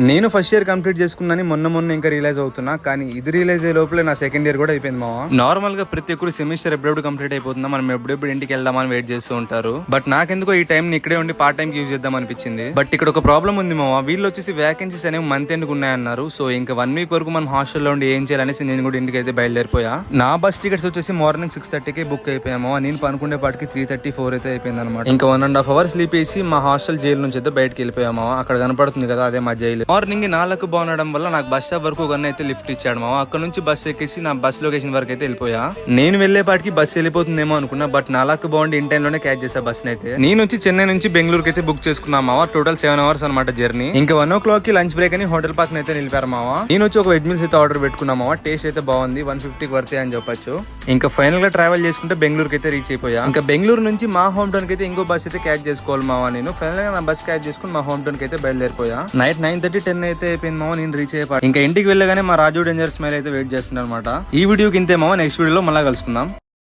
నేను first year complete చేసుకున్నాను మొన్న ఇంకా రియలైజ్ అవుతున్నా, కానీ ఇది రియలైజ్ అయ్యే లోపలే నా సెకండ్ ఇయర్ కూడా అయిపోయింది మావా. నార్మల్ గా ప్రతి ఒక్కరు సెమిస్టర్ ఎప్పుడెప్పుడు కంప్లీట్ అయిపోతుందా, మనం ఎప్పుడెప్పుడు ఇంటికి వెళ్దామని వెయిట్ చేస్తూ ఉంటారు. బట్ నాకెందుకో ఈ టైం ఇక్కడే ఉండి పార్ట్ టైం యూజ్ చేద్దాం అనిపించింది. బట్ ఇక్కడ ఒక ప్రాబ్లం ఉంది మావా, వీళ్ళు వచ్చేసి వేకెన్సీస్ అనేవి మంత్ ఎండ్ ఉన్నాయన్నారు. సో ఇంకా 1 వీక్ వరకు మనం హాస్టల్లో ఉండి ఏం చేయాలనేసి నేను కూడా ఇంటికి అయితే బయలుదేరిపోయా. నా బస్ టికెట్స్ వచ్చేసి మార్నింగ్ 6:30కి బుక్ అయిపోయామో, నేను పనుకునే పాటికి 3:34 అయితే అయిపోయింది అనమాట. ఇంకా 1.5 hours స్లీప్ వేసి మా హాస్టల్ జైలు నుంచి అయితే బయటకి వెళ్ళిపోయామో, అక్కడ కనపడుతుంది కదా అదే మా జైలు. మార్నింగ్ 4 బాగుండడం వల్ల నాకు బస్ స్టాప్ వరకు ఒక అయితే లిఫ్ట్ ఇచ్చాడు మావా. అక్కడ నుంచి బస్ ఎక్కేసి నా బస్ లొకేషన్ వరకు అయితే వెళ్ళిపోయా. నేను వెళ్లేపాటికి బస్ వెళ్ళిపోతుందేమో అనుకున్నా, బట్ 4 బాగుండి ఇన్ టైం లోనే క్యాచ్ చేసా బస్ అయితే. నేను వచ్చి చెన్నై నుంచి బెంగళూరుకి అయితే బుక్ చేసుకున్నా మావా. టోటల్ 7 hours అనమాట జర్నీ. ఇంకా 1 o'clock కి లంచ్ బ్రేక్ అని హోటల్ పార్క్ అయితే నిలిపారు మావా. నేను వచ్చి ఒక వెజ్ మీల్స్ అయితే ఆర్డర్ పెట్టుకున్నా మావా. టేస్ట్ అయితే బాగుంది, 150కి వర్తే అని చెప్పొచ్చు. ఇంకా ఫైనల్ గా ట్రావెల్ చేసుకుంటే బెంగళూరుకి అయితే రీచ్ అయిపోయా. ఇంకా బెంగళూరు నుంచి మా హోమ్ టౌన్ కి అయితే ఇంకో బస్ అయితే క్యాచ్ చేసుకోవాలి మావా. నేను ఫైనల్ గా నా బస్ క్యాచ్ చేసుకుని మా హోమ్ టౌన్ కి అయితే బయలుదేరిపోయా. నైట్ 9:30 10 అయితే అయిపోయింది మావా నేను రీచ్ అయిపోయి. ఇంకా ఇంటికి వెళ్ళగానే మా రాజు డేంజర్ స్మైల్ అయితే వెయిట్ చేస్తున్నా అనమాట. ఈ వీడియోకి ఇంతే మావా, నెక్స్ట్ వీడియోలో మళ్ళీ కలుసుకుందాం.